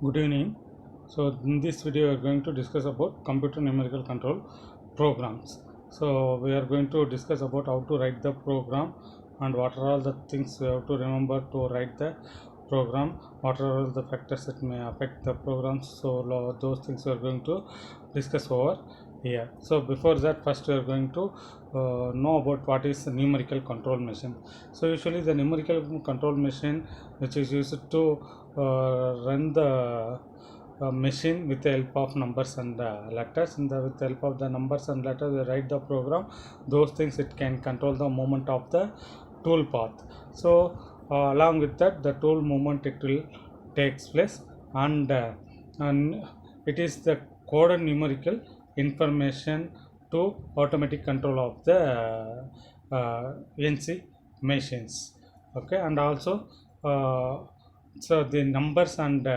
Good evening. So in this video we are going to discuss about computer numerical control programs. So we are going to discuss about how to write the program and what are all the things we have to remember to write the program, what are all the factors that may affect the programs. So those things we are going to discuss over here. So before that, first we are going to know about what is the numerical control machine. So usually the numerical control machine which is used to run the machine with the help of numbers and letters. With the help of the numbers and letters we write the program. Those things it can control the movement of the tool path. So along with that, the tool movement it will takes place, and it is the coded numerical information to automatic control of the NC machines. Okay, and also so the numbers and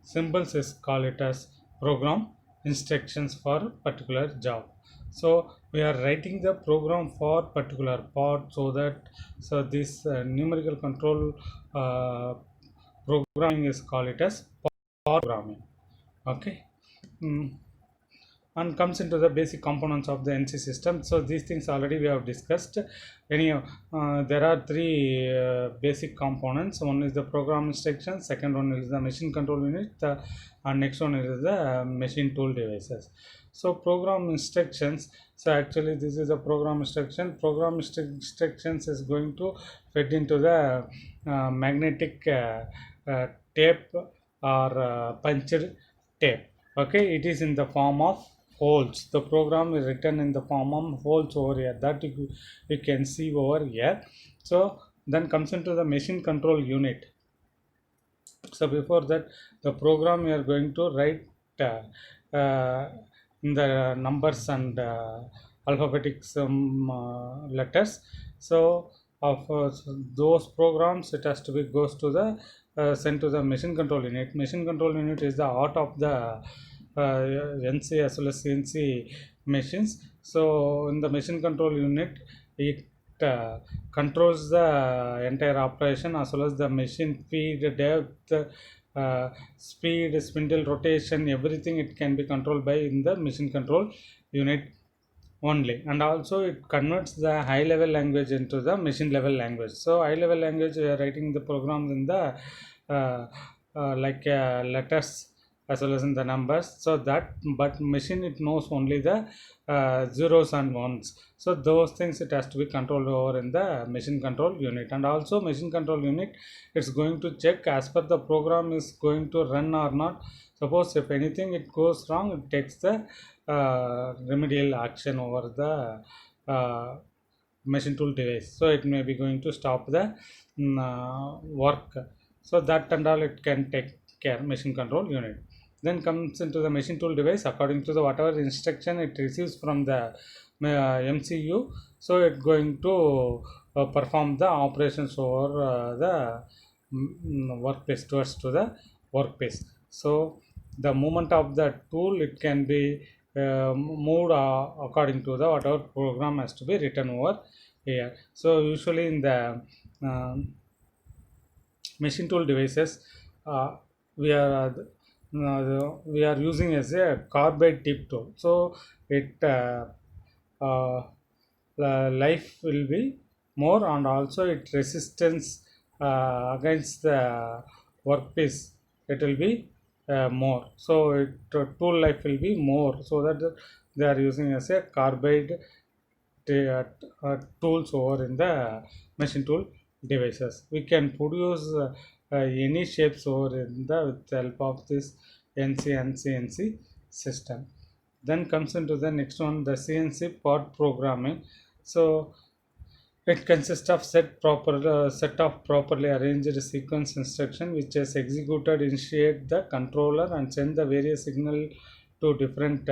symbols is call it as program instructions for particular job. So we are writing the program for particular part, so that this numerical control uh, programming is called it as programming. Okay. Mm. And comes into the basic components of the NC system. So these things already we have discussed. Anyhow, there are three basic components. One is the program instruction, second one is the machine control unit, and next one is the machine tool devices. So program instructions, so actually this is a program instruction. Instructions is going to fit into the magnetic tape or punched tape. Okay, it is in the form of holes. The program is written in the form of holes over here, that you can see over here. So then comes into the machine control unit. So before that, the program we are going to write in the numbers and alphabetic letters. So of those programs, it has to be goes to the sent to the machine control unit. Machine control unit is the heart of the NC as well as CNC machines. So in the machine control unit, it controls the entire operation as well as the machine feed, depth, speed, spindle rotation, everything it can be controlled by in the machine control unit only. And also it converts the high level language into the machine level language. So high level language, we are writing the programs in the letters as well as in the numbers, so that but machine it knows only the zeros and ones. So those things it has to be controlled over in the machine control unit. And also machine control unit, it's going to check as per the program is going to run or not. Suppose if anything it goes wrong, it takes the remedial action over the machine tool device. So it may be going to stop the work. So that and all it can take care machine control unit. Then comes into the machine tool device according to the whatever instruction it receives from the MCU. So it's going to perform the operations over the workplace, towards to the workplace. So the movement of the tool, it can be moved according to the whatever program has to be written over here. So usually in the machine tool devices, we are using as a carbide tip tool. So it life will be more, and also it resistance against the workpiece, it will be more. So it tool life will be more, so that they are using as a carbide tools over in the machine tool devices. We can produce any shapes over in the with the help of this NC and CNC system. Then comes into the next one, the CNC part programming. So it consists of set of properly arranged sequence instruction which is executed initiate the controller and send the various signal to different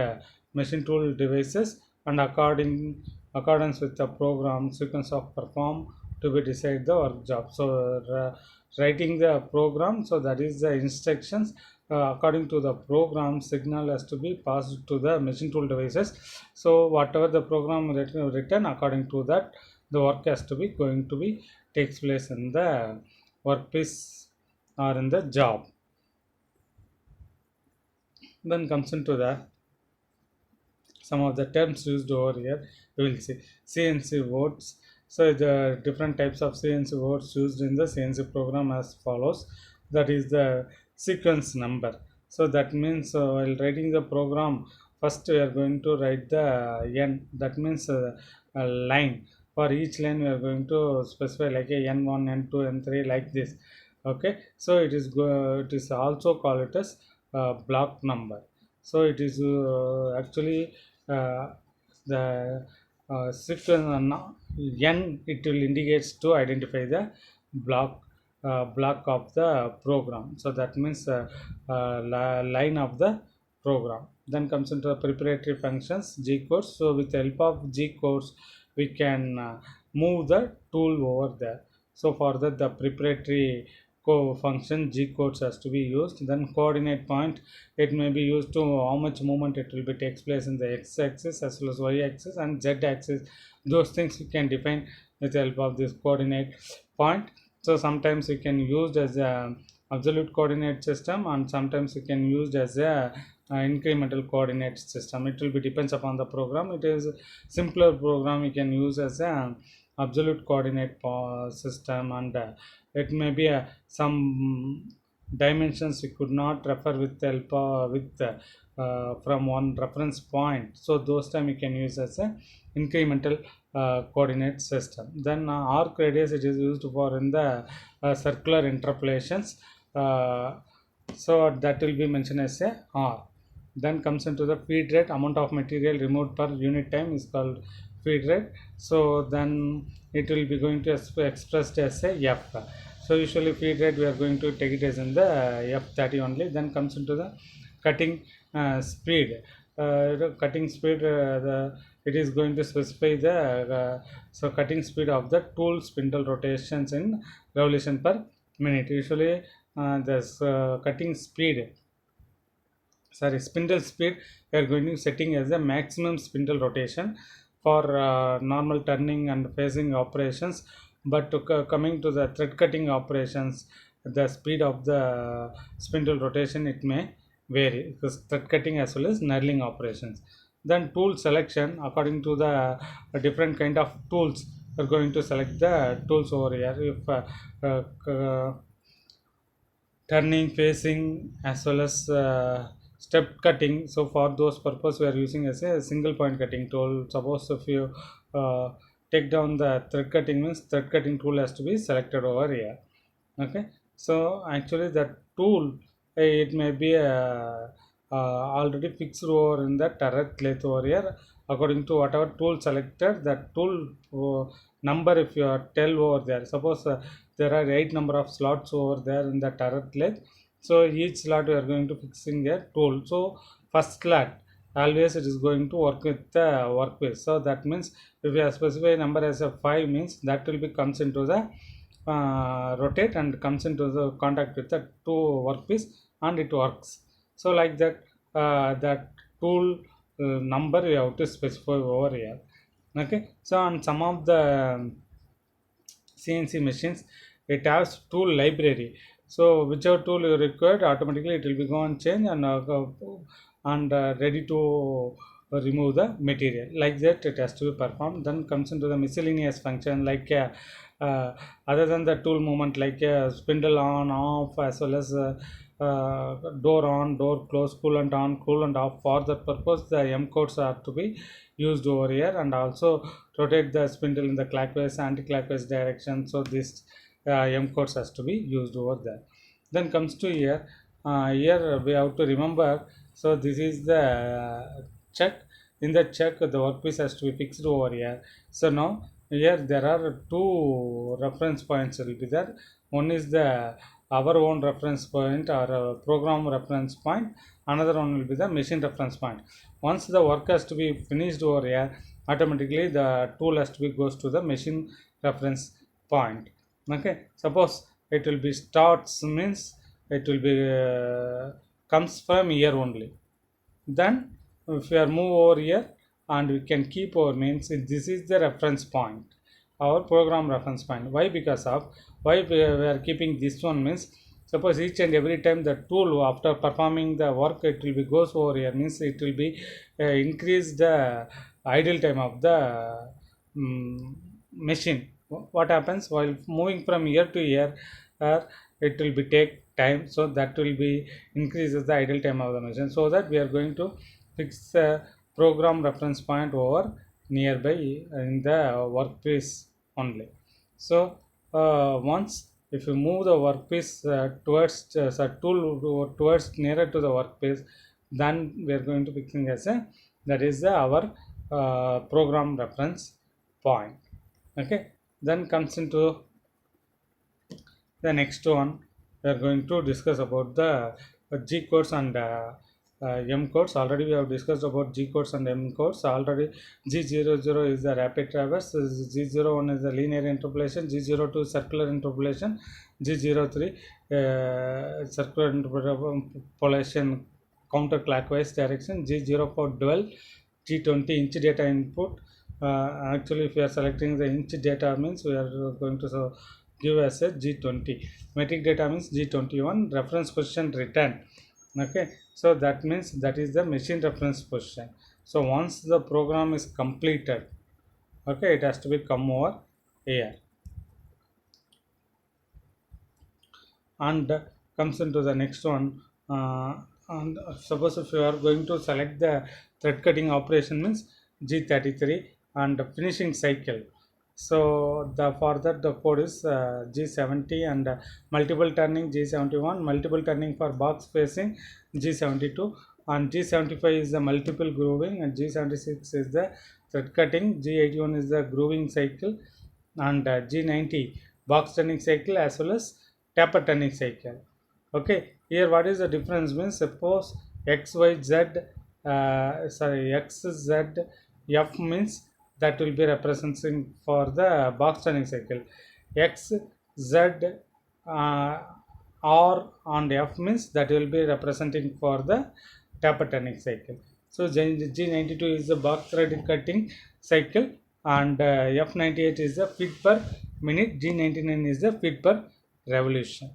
machine tool devices, and accordance with the program sequence of perform to be decide the work job. So writing the program, so that is the instructions. According to the program, signal has to be passed to the machine tool devices. So whatever the program written, according to that the work has to be going to be takes place in the workplace or in the job. Then comes into the some of the terms used over here. We will see CNC words. So the different types of CNC words used in the CNC program as follows. That is the sequence number. So that means while writing the program, first we are going to write the n, that means a line. For each line we are going to specify like a n1, n2, n3 like this. Okay, so it is also called it as block number. So it is actually uh, the sequence n, it will indicates to identify the block block of the program. So that means line of the program. Then comes into the preparatory functions, G codes. So with the help of G codes we can move the tool over there. So for that, the preparatory function G codes has to be used. Then coordinate point, it may be used to how much movement it will be takes place in the x-axis as well as y-axis and z-axis. Those things you can define with the help of this coordinate point. So sometimes you can use as a absolute coordinate system, and sometimes you can use as a incremental coordinate system. It will be depends upon the program. It is simpler program you can use as a absolute coordinate system, and it may be some dimensions we could not refer with the help with from one reference point. So those time you can use as a incremental coordinate system. Then arc radius, it is used for in the circular interpolations. So that will be mentioned as a R. Then comes into the feed rate, amount of material removed per unit time is called feed rate. So then it will be going to expressed as a F. So usually feed rate we are going to take it as in the F30 only. Then comes into the cutting speed. Cutting speed, it is going to specify the so cutting speed of the tool spindle rotations in revolution per minute. Usually this cutting speed, sorry, spindle speed, we are going to setting as the maximum spindle rotation for normal turning and facing operations. But coming to the thread cutting operations, the speed of the spindle rotation, it may vary, because thread cutting as well as knurling operations. Then tool selection, according to the different kind of tools, we're going to select the tools over here. If turning, facing, as well as step cutting, so for those purpose we are using as a single point cutting tool. Suppose if you take down the thread cutting, means thread cutting tool has to be selected over here. Okay, so actually that tool, it may be already fixed over in the turret lathe over here. According to whatever tool selected, that tool number, if you are tell over there, suppose there are 8 number of slots over there in the turret lathe. So each slot we are going to fixing a tool. So first slot always it is going to work with the workpiece. So that means if you specify number as a 5, means that will be comes into the rotate and comes into the contact with the two workpiece, and it works. So like that, that tool number you have to specify over here. Okay, so on some of the CNC machines, it has tool library. So whichever tool you required, automatically it will be go and change and ready to remove the material. Like that it has to be performed. Then comes into the miscellaneous function, like other than the tool movement, like spindle on off, as well as door on, door close, coolant on, coolant off. For that purpose the M codes are to be used over here, and also rotate the spindle in the clockwise, anti-clockwise direction. So this M codes has to be used over there. Then comes to here, here we have to remember. So this is the check. In the check, the workpiece has to be fixed over here. So now here there are two reference points will be there. One is the our own reference point, or program reference point. Another one will be the machine reference point. Once the work has to be finished over here, automatically the tool has to be goes to the machine reference point. Okay, suppose it will be starts, means it will be comes from here only. Then if we are move over here, and we can keep our, means this is the reference point, our program reference point. Why? Because of why we are keeping this one, means Suppose each and every time the tool after performing the work it will be goes over here, means it will be increase the idle time of the machine. What happens while moving from year to year, it will be take time, so that will be increases the idle time of the machine. So that we are going to fix the program reference point over nearby in the workpiece only. So once if you move the workpiece towards tool towards nearer to the workpiece, then we are going to fixing as a, that is our program reference point. Okay, then comes into the next one. We are going to discuss about the G codes and M codes. Already we have discussed about G codes and M codes. Already G00 is the rapid traverse, G01 is the linear interpolation, G02 circular interpolation, G03 circular interpolation counterclockwise direction, G04 dual, G20 inch data input. Actually, if we are selecting the inch data, means we are going to give as a G20. Metric data means G21. Reference position return. Okay, so that means that is the machine reference position. So once the program is completed, okay, it has to be come over here. And comes into the next one. And suppose if you are going to select the thread cutting operation, means G33 and finishing cycle. So the for that the code is G70 and multiple turning G71, multiple turning for box facing G72, and G75 is the multiple grooving, and G76 is the thread cutting, G81 is the grooving cycle, and G90 box turning cycle as well as taper turning cycle. Okay, here what is the difference means, suppose XYZ XZ F means that will be representing for the box turning cycle, X Z R and F means that will be representing for the taper turning cycle. So G92 is the box thread cutting cycle, and F98 is the feet per minute, G99 is the feet per revolution.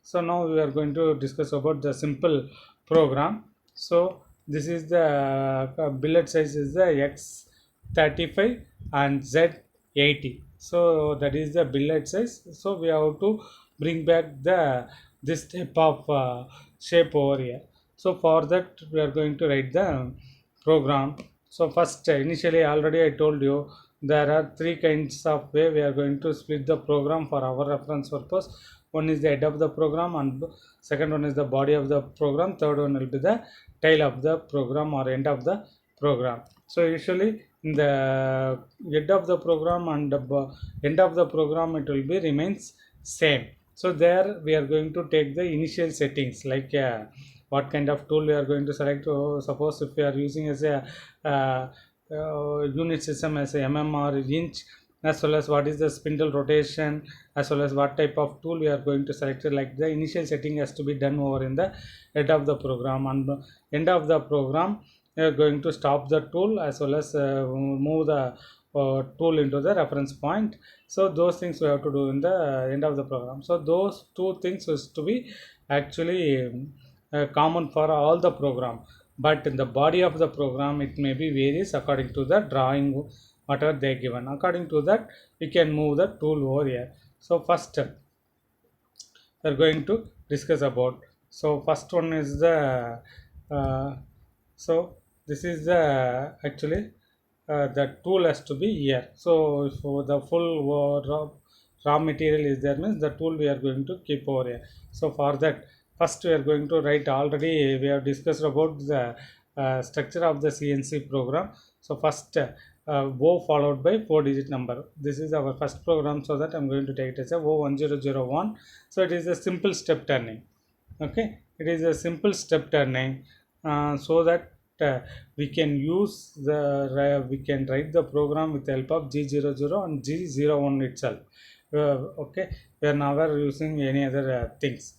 So now we are going to discuss about the simple program. So this is the billet size is the X35 and Z80. So that is the billet size. So we have to bring back the this type of shape over here. So for that we are going to write the program. So first initially already I told you there are three kinds of way we are going to split the program for our reference purpose. One is the head of the program, and second one is the body of the program, third one will be the tail of the program or end of the program. So usually in the head of the program and the end of the program it will be remains same. So there we are going to take the initial settings, like what kind of tool we are going to select. Suppose if we are using as a unit system as a mm or inch, as well as what is the spindle rotation, as well as what type of tool we are going to select. Like the initial setting has to be done over in the head of the program, and end of the program we are going to stop the tool as well as move the tool into the reference point. So those things we have to do in the end of the program. So those two things is to be actually common for all the program, but in the body of the program it may be varies according to the drawing whatever they given. According to that we can move the tool over here. So first we are going to discuss about. So first one is the so this is the actually the tool has to be here. So if the full raw material is there, means the tool we are going to keep over here. So for that first we are going to write, already we have discussed about the structure of the CNC program. So first O followed by 4-digit number. This is our first program, so that I'm going to take it as a O1001. So it is a simple step turning. Okay, it is a simple step turning, so that we can use the we can write the program with the help of G00 and G01 itself. Okay, we are never using any other things.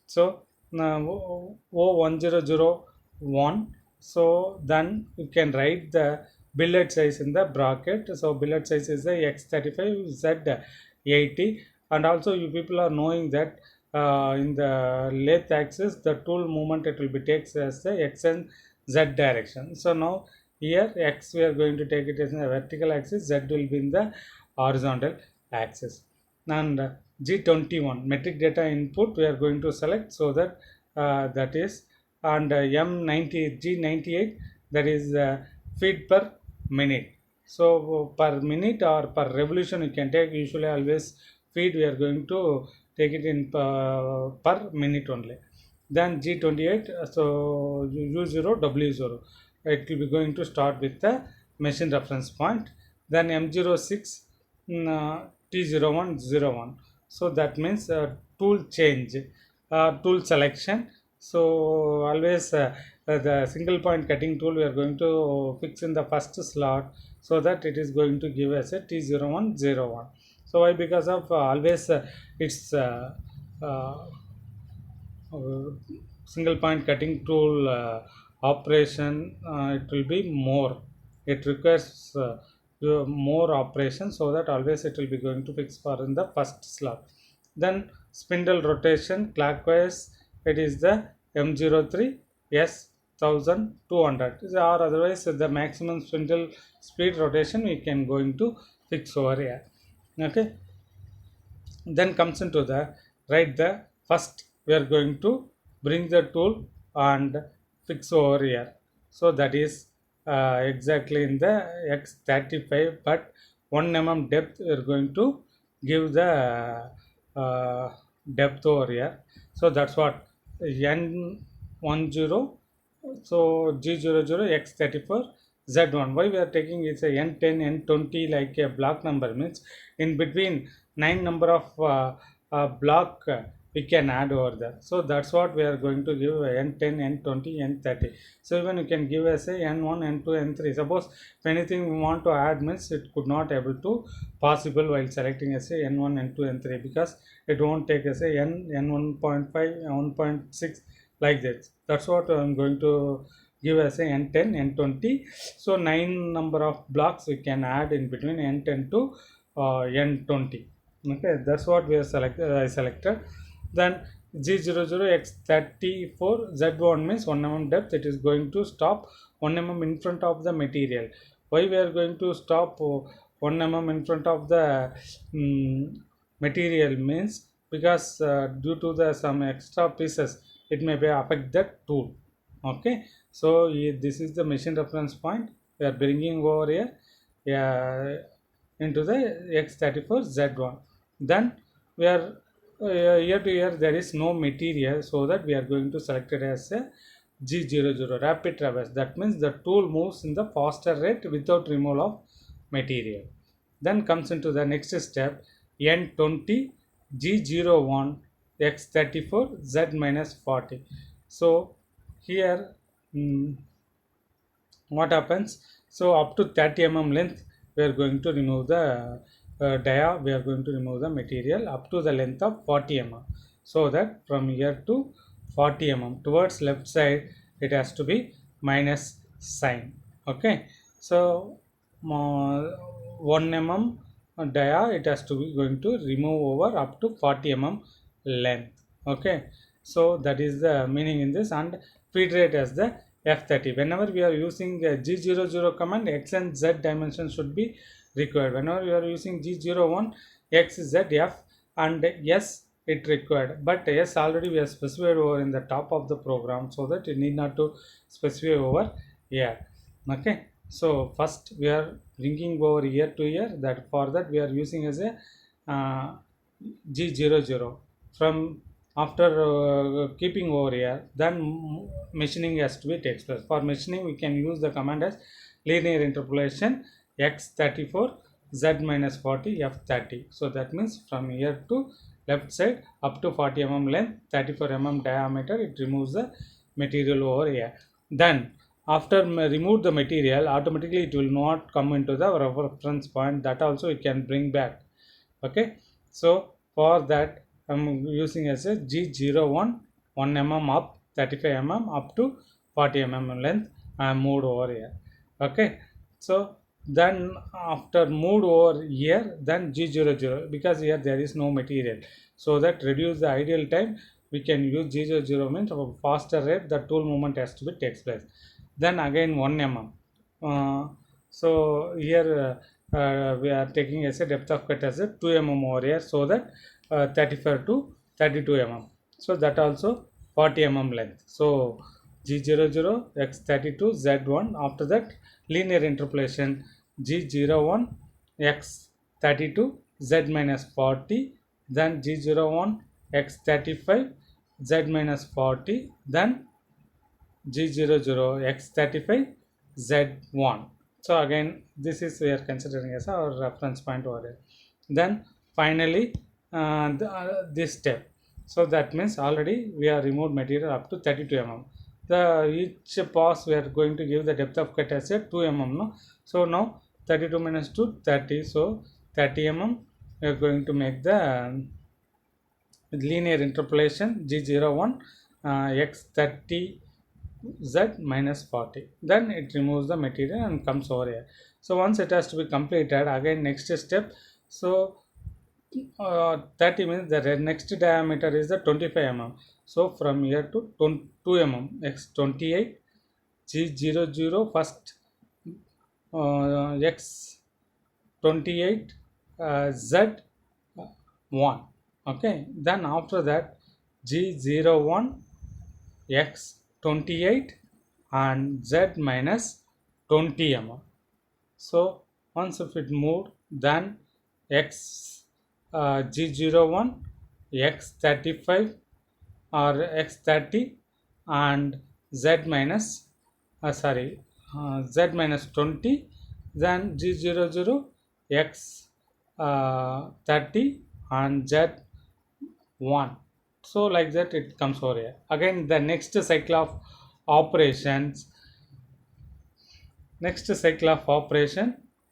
So O1001, so then you can write the billet size in the bracket. So billet size is the X35 Z80, and also you people are knowing that in the lathe axis, the tool movement it will be takes as the x and z direction. So now here x we are going to take it as a vertical axis, z will be in the horizontal axis. And G21 metric data input we are going to select, so that that is, and M90 G98, that is feet per minute. So per minute or per revolution you can take, usually always feet we are going to take it in per minute only. Then G28, so U0 W0, it will be going to start with the machine reference point. Then M06 T0101, so that means tool change, tool selection. So always the single point cutting tool we are going to fix in the first slot, so that it is going to give us a T0101. So why? Because of always it's uh, uh, single point cutting tool operation, it will be more, it requires more operation, so that always it will be going to fix for in the first slot. Then spindle rotation clockwise, it is the M03 S 1200, or otherwise the maximum spindle speed rotation we can going to fix over here. Okay, then comes into the right, the first we are going to bring the tool and fix over here. So that is exactly in the x35, but 1 mm depth we are going to give the depth over here. So that's what n10, so G00 x34 Z1. Why we are taking it's a n10 n20 like a block number, means in between 9 number of block we can add over there. So that's what we are going to give n10 n20 n30. So even you can give as a n1 n2 n3. Suppose if anything we want to add, means it could not able to possible while selecting as a n1 n2 n3, because it won't take as a n1.5 1.6 like that. That's what I'm going to give as a n10 n20. So 9 number of blocks we can add in between n10 to n20. Okay, that's what we are selected. I selected. Then G00x34 Z1 means 1 mm depth. It is going to stop 1 mm in front of the material. Why we are going to stop 1 mm in front of the material, means because due to the some extra pieces it may be affect that tool. Okay, so this is the machine reference point we are bringing over here, yeah, into the x34 z1. Then we are here to here there is no material, so that we are going to select it as a G00 rapid traverse. That means the tool moves in the faster rate without removal of material. Then comes into the next step, N20 G01 X34 Z minus 40. So here what happens? So up to 30 mm length we are going to remove the dia, we are going to remove the material up to the length of 40 mm, so that from here to 40 mm towards left side it has to be minus sign. Okay, so uh, 1 mm dia it has to be going to remove over up to 40 mm length. Okay, so that is the meaning in this. And feed rate as the F30. Whenever we are using G00 command, X and Z dimension should be required. Whenever we are using G01, X, Z, F and S it required. But S already we have specified over in the top of the program, so that you need not to specify over here. Okay. So first we are linking over here to here, that for that we are using as a G00. From after keeping over here, then machining has to be takes place. For machining we can use the command as linear interpolation x34 z minus 40 f30. So that means from here to left side up to 40 mm length, 34 mm diameter, it removes the material over here. Then after remove the material, automatically it will not come into the reference point, that also it can bring back. Okay, so for that I'm using as a G01 1 mm up, 35 mm up to 40 mm length I moved over here. Okay, so then after moved over here, then G00, because here there is no material, so that reduce the ideal time. We can use G00 means a faster rate the tool movement has to be takes place. Then again 1 mm. So here we are taking as a depth of cut as a 2 mm over here, so that 35 to 32 mm, so that also 40 mm length. So G00 x32 Z1. After that linear interpolation G01 x32 Z minus 40, then G01 x35 Z minus 40, then G00 x35 Z1. So again this is we are considering as our reference point over here. Then finally this step, so that means already we have removed material up to 32 mm. The each pass we are going to give the depth of cut as a 2 mm, no? So now 32 minus 2 30, so 30 mm we are going to make the linear interpolation G01 x30 Z minus 40. Then it removes the material and comes over here. So once it has to be completed, again next step. So 30 means the next diameter is the 25 mm. So from here to 2 mm x28 G00 first x28 Z1. Okay, then after that G01 x28 and Z minus 20 mm. So once if it moved, then x G01 x35 or x30 and Z minus Z minus 20, then G00 x 30 and Z1. So like that it comes over here. Again the next cycle of operations,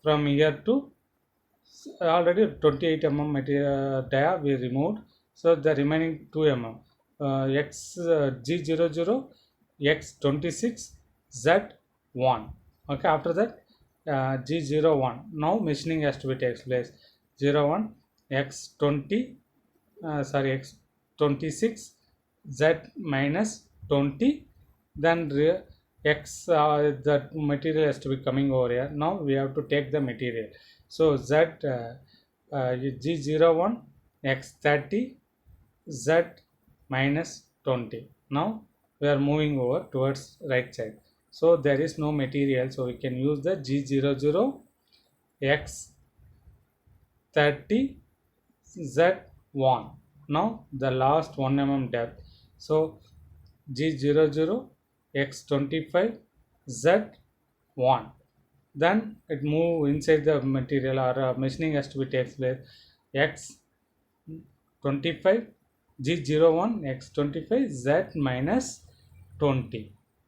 from here to already 28 mm material dia we removed, so the remaining 2 mm G00 x26 Z1. Okay, after that G01, now machining has to be takes place. 01 x20 x26 Z minus 20, then x that material has to be coming over here. Now we have to take the material. So Z G01 x30 Z minus 20. Now we are moving over towards right side. So there is no material, so we can use the G00 x30 Z1. Now the last 1 mm depth. So G00 x25 Z1. Then it move inside the material, or machining has to be takes place. X25 G01 x25 Z minus 20.